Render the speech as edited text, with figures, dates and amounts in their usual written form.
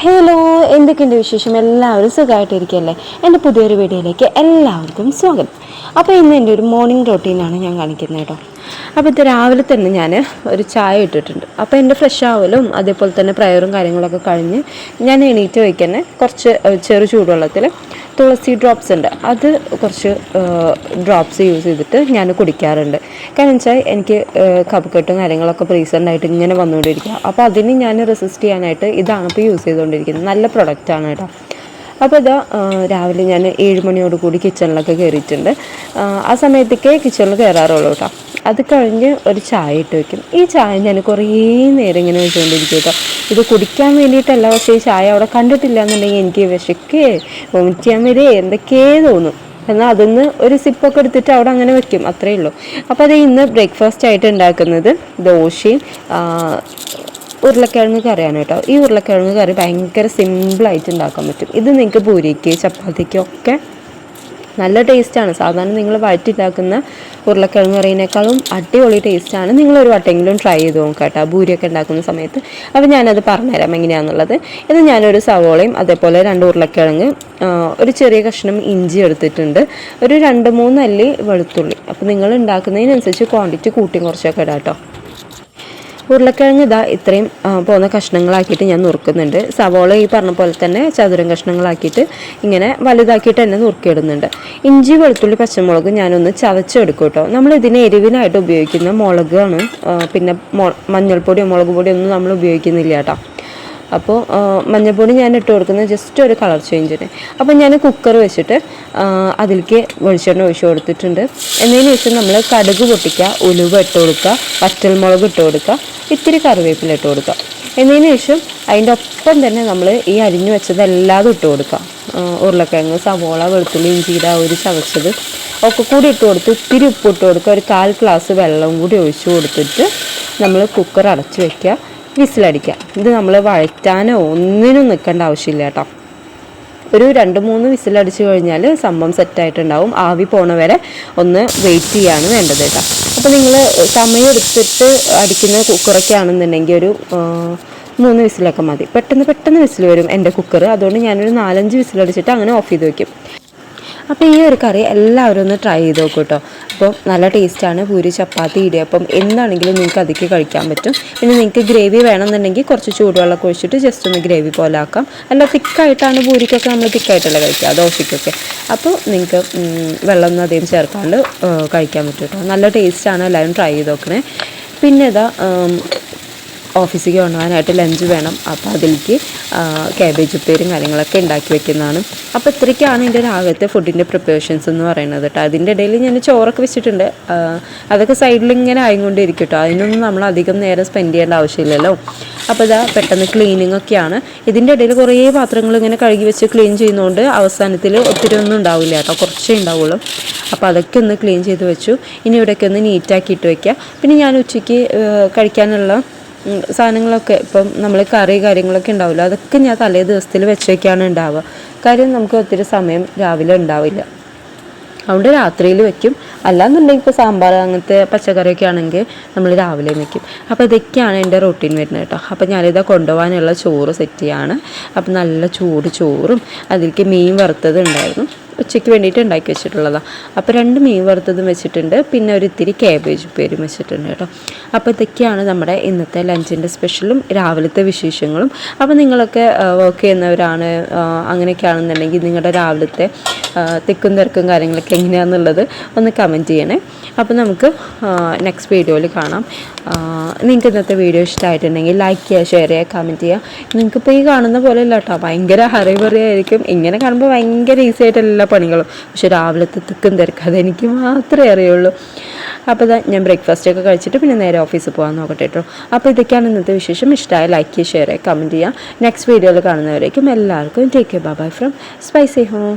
Hello, എന്തൊക്കെയുണ്ട് വിശേഷം? എല്ലാവരും സുഖമായിട്ടിരിക്കുകയല്ലേ? എൻ്റെ പുതിയൊരു വീഡിയോയിലേക്ക് എല്ലാവർക്കും സ്വാഗതം. അപ്പോൾ ഇന്ന് എൻ്റെ ഒരു മോർണിംഗ് റൊട്ടീനാണ് ഞാൻ കാണിക്കുന്നത് കേട്ടോ. അപ്പോൾ ഇത് രാവിലെ തന്നെ ഞാൻ ഒരു ചായ ഇട്ടിട്ടുണ്ട്. അപ്പോൾ എൻ്റെ ഫ്രഷ് ആവലും അതേപോലെ തന്നെ പ്രയറും കാര്യങ്ങളൊക്കെ കഴിഞ്ഞ് ഞാൻ എണീറ്റ് വയ്ക്കുന്ന കുറച്ച് ചെറു ചൂടുവെള്ളത്തിൽ തുളസി ഡ്രോപ്സ് ഉണ്ട്, അത് കുറച്ച് ഡ്രോപ്സ് യൂസ് ചെയ്തിട്ട് ഞാൻ കുടിക്കാറുണ്ട്. കാരണം വെച്ചാൽ എനിക്ക് കഫക്കെട്ടും കാര്യങ്ങളൊക്കെ റീസെൻ്റായിട്ട് ഇങ്ങനെ വന്നുകൊണ്ടിരിക്കുക. അപ്പോൾ അതിന് ഞാൻ റെസിസ്റ്റ് ചെയ്യാനായിട്ട് ഇതാണ് ഇപ്പോൾ യൂസ് ചെയ്തുകൊണ്ടിരിക്കുന്നത്. നല്ല പ്രൊഡക്റ്റാണ് കേട്ടോ. അപ്പോൾ ഇതാ രാവിലെ ഞാൻ 7 മണിയോട് കൂടി കിച്ചണിലൊക്കെ കയറിയിട്ടുണ്ട്. ആ സമയത്തേക്കേ കിച്ചണിൽ കയറാറുള്ളൂ കേട്ടോ. അത് കഴിഞ്ഞ് ഒരു ചായ ഇട്ട് വയ്ക്കും. ഈ ചായ ഞാൻ കുറേ നേരം ഇങ്ങനെ വെച്ചുകൊണ്ടിരിക്കും കേട്ടോ. ഇത് കുടിക്കാൻ വേണ്ടിയിട്ടല്ല, പക്ഷേ ഈ ചായ അവിടെ കണ്ടിട്ടില്ല എന്നുണ്ടെങ്കിൽ എനിക്ക് വിശക്കേ വൊമിറ്റ് ചെയ്യാൻ വരെ എന്തൊക്കെയേ തോന്നും. എന്നാൽ അതിന്ന് ഒരു സിപ്പൊക്കെ എടുത്തിട്ട് അവിടെ അങ്ങനെ വെക്കും, അത്രയേ ഉള്ളൂ. അപ്പോൾ അത് ഇന്ന് ബ്രേക്ക്ഫാസ്റ്റ് ആയിട്ട് ഉണ്ടാക്കുന്നത് ദോശയും ഉരുളക്കിഴങ്ങ് കറിയാണ് കേട്ടോ. ഈ ഉരുളക്കിഴങ്ങ് കറി ഭയങ്കര സിമ്പിളായിട്ട് ഉണ്ടാക്കാൻ പറ്റും. ഇത് നിങ്ങൾക്ക് പൂരിക്ക് ചപ്പാത്തിക്കൊക്കെ നല്ല ടേസ്റ്റാണ്. സാധാരണ നിങ്ങൾ വഴറ്റിണ്ടാക്കുന്ന ഉരുളക്കിഴങ്ങ് കറിയിനേക്കാളും അടിപൊളി ടേസ്റ്റാണ്. നിങ്ങളൊരു വട്ടെങ്കിലും ട്രൈ ചെയ്ത് നോക്കാം കേട്ടോ, ഭൂരിയൊക്കെ ഉണ്ടാക്കുന്ന സമയത്ത്. അപ്പോൾ ഞാനത് പറഞ്ഞുതരാം എങ്ങനെയാണെന്നുള്ളത്. ഇത് ഞാനൊരു സവോളയും അതേപോലെ 2 ഉരുളക്കിഴങ്ങ്, ഒരു ചെറിയ കഷ്ണം ഇഞ്ചി എടുത്തിട്ടുണ്ട്, ഒരു 2-3 അല്ലി വെളുത്തുള്ളി. അപ്പോൾ നിങ്ങൾ ഉണ്ടാക്കുന്നതിനനുസരിച്ച് ക്വാണ്ടിറ്റി കൂട്ടിയും കുറച്ചൊക്കെ ഇടാം കേട്ടോ. ഉരുളക്കിഴങ്ങ് ഇതാ ഇത്രയും പോകുന്ന കഷ്ണങ്ങളാക്കിയിട്ട് ഞാൻ നുറുക്കുന്നുണ്ട്. സവോള ഈ പറഞ്ഞ പോലെ തന്നെ ചതുരം കഷ്ണങ്ങളാക്കിയിട്ട് ഇങ്ങനെ വലുതാക്കിയിട്ട് തന്നെ നുറുക്കിയിടുന്നുണ്ട്. ഇഞ്ചി വെളുത്തുള്ളി പച്ചമുളക് ഞാനൊന്ന് ചതച്ചെടുക്കും കേട്ടോ. നമ്മൾ ഇതിന് എരിവിനായിട്ട് ഉപയോഗിക്കുന്ന മുളകാണ്, പിന്നെ മഞ്ഞൾപ്പൊടിയോ മുളക് പൊടിയോ ഒന്നും നമ്മൾ ഉപയോഗിക്കുന്നില്ല കേട്ടോ. അപ്പോൾ മഞ്ഞൾപ്പൊടി ഞാൻ ഇട്ട് കൊടുക്കുന്നത് ജസ്റ്റ് ഒരു കളർ ചേഞ്ചിന്. അപ്പോൾ ഞാൻ കുക്കർ വെച്ചിട്ട് അതിലേക്ക് വെളിച്ചെണ്ണ ഒഴിച്ച് കൊടുത്തിട്ടുണ്ട്. എന്നതിന് ശേഷം നമ്മൾ കടുക് പൊട്ടിക്കുക, ഉലുവ ഇട്ട് കൊടുക്കുക, വറ്റൽമുളക് ഇട്ട് കൊടുക്കുക, ഇത്തിരി കറിവേപ്പില ഇട്ട് കൊടുക്കുക. എന്നതിന് ശേഷം അതിൻ്റെ ഒപ്പം തന്നെ നമ്മൾ ഈ അരിഞ്ഞു വെച്ചതെല്ലാതും ഇട്ട് കൊടുക്കുക. ഉരുളക്കിഴങ്ങ്, സവോള, വെളുത്തുള്ളി, ഇഞ്ചിയുടെ ഒരു ചതച്ചത് ഒക്കെ കൂടി ഇട്ട് കൊടുത്ത് ഇത്തിരി ഉപ്പ് ഇട്ട് കൊടുക്കുക. ഒരു 1/4 ഗ്ലാസ് വെള്ളം കൂടി ഒഴിച്ച് കൊടുത്തിട്ട് നമ്മൾ കുക്കർ അടച്ച് വയ്ക്കുക, വിസിലടിക്കുക. ഇത് നമ്മൾ വഴറ്റാനോ ഒന്നിനും നിൽക്കേണ്ട ആവശ്യമില്ല കേട്ടോ. ഒരു 2-3 വിസിലടിച്ച് കഴിഞ്ഞാൽ സംഭവം സെറ്റായിട്ടുണ്ടാവും. ആവി പോണ വരെ ഒന്ന് വെയിറ്റ് ചെയ്യാണ് വേണ്ടത് കേട്ടോ. അപ്പോൾ നിങ്ങൾ സമയം എടുത്തിട്ട് അടിക്കുന്ന കുക്കറൊക്കെ ആണെന്നുണ്ടെങ്കിൽ ഒരു 3 വിസിലൊക്കെ മതി. പെട്ടെന്ന് വിസിൽ വരും എൻ്റെ കുക്കർ. അതുകൊണ്ട് ഞാനൊരു 4-5 വിസിലടിച്ചിട്ട് അങ്ങനെ ഓഫ് ചെയ്ത് വയ്ക്കും. അപ്പോൾ ഈ ഒരു കറി എല്ലാവരും ഒന്ന് ട്രൈ ചെയ്ത് നോക്കും കേട്ടോ. അപ്പോൾ നല്ല ടേസ്റ്റാണ്. പൂരി, ചപ്പാത്തി, ഇടിയപ്പം എന്താണെങ്കിലും നിങ്ങൾക്ക് അതിലേക്ക് കഴിക്കാൻ പറ്റും. പിന്നെ നിങ്ങൾക്ക് ഗ്രേവി വേണമെന്നുണ്ടെങ്കിൽ കുറച്ച് ചൂടുവെള്ളമൊക്കെ ഒഴിച്ചിട്ട് ജസ്റ്റ് ഒന്ന് ഗ്രേവി പോലെ ആക്കാം. അല്ല തിക്കായിട്ടാണ് പൂരിക്കൊക്കെ നമ്മൾ തിക്കായിട്ടല്ല കഴിക്കുക, ദോശയ്ക്കൊക്കെ. അപ്പോൾ നിങ്ങൾക്ക് വെള്ളമൊന്നും അധികം ചേർക്കാണ്ട് കഴിക്കാൻ പറ്റും കേട്ടോ. നല്ല ടേസ്റ്റാണ്, എല്ലാവരും ട്രൈ ചെയ്ത് നോക്കണേ. പിന്നെ ഇതാ ഓഫീസിലേക്ക് കൊണ്ടുപോകാനായിട്ട് ലഞ്ച് വേണം. അപ്പോൾ അതിലേക്ക് കാബേജ് ഉപ്പേരും കാര്യങ്ങളൊക്കെ ഉണ്ടാക്കി വെക്കുന്നതാണ്. അപ്പോൾ ഇത്രയ്ക്കാണ് എൻ്റെ രാവിലത്തെ ഫുഡിൻ്റെ പ്രിപ്പറേഷൻസ് എന്ന് പറയുന്നത് കേട്ടോ. അതിൻ്റെ ഇടയിൽ ഞാൻ ചോറൊക്കെ വെച്ചിട്ടുണ്ട്, അതൊക്കെ സൈഡിൽ ഇങ്ങനെ ആയിക്കൊണ്ടിരിക്കും കേട്ടോ. അതിനൊന്നും നമ്മൾ അധികം നേരം സ്പെൻഡ് ചെയ്യേണ്ട ആവശ്യമില്ലല്ലോ. അപ്പോൾ ഇതാ പെട്ടെന്ന് ക്ലീനിങ് ഒക്കെയാണ്. ഇതിൻ്റെ ഇടയിൽ കുറേ പാത്രങ്ങൾ ഇങ്ങനെ കഴുകി വെച്ച് ക്ലീൻ ചെയ്യുന്നതുകൊണ്ട് അവസാനത്തിൽ ഒത്തിരി ഒന്നും ഉണ്ടാവില്ല കേട്ടോ, കുറച്ചേ ഉണ്ടാവുള്ളൂ. അപ്പോൾ അതൊക്കെ ഒന്ന് ക്ലീൻ ചെയ്ത് വെച്ചു. ഇനി ഇവിടെയൊക്കെ ഒന്ന് നീറ്റാക്കിയിട്ട് വയ്ക്കുക. പിന്നെ ഞാൻ ഉച്ചയ്ക്ക് കഴിക്കാനുള്ള സാധനങ്ങളൊക്കെ ഇപ്പം നമ്മൾ കറി കാര്യങ്ങളൊക്കെ ഉണ്ടാവില്ല, അതൊക്കെ ഞാൻ തലേ ദിവസത്തിൽ വെച്ചൊക്കെയാണ് ഉണ്ടാവുക. കാര്യം നമുക്ക് ഒത്തിരി സമയം രാവിലെ ഉണ്ടാവില്ല, അതുകൊണ്ട് രാത്രിയിൽ വെക്കും. അല്ലാന്നുണ്ടെങ്കിൽ ഇപ്പോൾ സാമ്പാർ അങ്ങനത്തെ പച്ചക്കറിയൊക്കെ ആണെങ്കിൽ നമ്മൾ രാവിലെ വെക്കും. അപ്പോൾ ഇതൊക്കെയാണ് എൻ്റെ റൊട്ടീൻ വരുന്നത് കേട്ടോ. അപ്പോൾ ഞാനിതാ കൊണ്ടുപോകാനുള്ള ചോറ് സെറ്റ് ചെയ്യാണ്. അപ്പോൾ നല്ല ചൂട് ചോറും അതിലേക്ക് മീൻ വറുത്തത് ഉണ്ടായിരുന്നു, ഉച്ചയ്ക്ക് വേണ്ടിയിട്ട് ഉണ്ടാക്കി വെച്ചിട്ടുള്ളതാണ്. അപ്പോൾ 2 മീൻ വറുത്തതും വെച്ചിട്ടുണ്ട്, പിന്നെ ഒരു ഇത്തിരി കാബേജ് ഉപ്പേരും വെച്ചിട്ടുണ്ട് കേട്ടോ. അപ്പോൾ ഇതൊക്കെയാണ് നമ്മുടെ ഇന്നത്തെ ലഞ്ചിൻ്റെ സ്പെഷ്യലും രാവിലത്തെ വിശേഷങ്ങളും. അപ്പോൾ നിങ്ങളൊക്കെ വർക്ക് ചെയ്യുന്നവരാണ്, അങ്ങനെയൊക്കെയാണെന്നുണ്ടെങ്കിൽ നിങ്ങളുടെ രാവിലത്തെ തിക്കും തിരക്കും കാര്യങ്ങളൊക്കെ എങ്ങനെയാണെന്നുള്ളത് ഒന്ന് കമൻറ്റ് ചെയ്യണേ. അപ്പോൾ നമുക്ക് നെക്സ്റ്റ് വീഡിയോയിൽ കാണാം. നിങ്ങൾക്ക് ഇന്നത്തെ വീഡിയോ ഇഷ്ടമായിട്ടുണ്ടെങ്കിൽ ലൈക്ക് ചെയ്യുക, ഷെയർ ചെയ്യുക, കമൻറ്റ് ചെയ്യുക. നിങ്ങൾക്കിപ്പോൾ ഈ കാണുന്ന പോലെ അല്ല കേട്ടോ, ഭയങ്കര ഹറിബറിയായിരിക്കും. ഇങ്ങനെ കാണുമ്പോൾ ഭയങ്കര ഈസി ആയിട്ട് എല്ലാ പണികളും, പക്ഷെ രാവിലത്തെ തിക്കും തിരക്കും അതെനിക്ക് മാത്രമേ അറിയുള്ളൂ. അപ്പോൾ ഞാൻ ബ്രേക്ക്ഫാസ്റ്റൊക്കെ കഴിച്ചിട്ട് പിന്നെ നേരെ ഓഫീസിൽ പോകാൻ നോക്കട്ടെ കേട്ടോ. അപ്പോൾ ഇതൊക്കെയാണ് ഇന്നത്തെ വിശേഷം. ഇഷ്ടമായ ലൈക്ക് ചെയ്യുക, ഷെയർ ചെയ്യുക, കമൻറ്റ് ചെയ്യുക. നെക്സ്റ്റ് വീഡിയോയിൽ കാണുന്നവരേക്കും എല്ലാവർക്കും take care, bye from spicy home.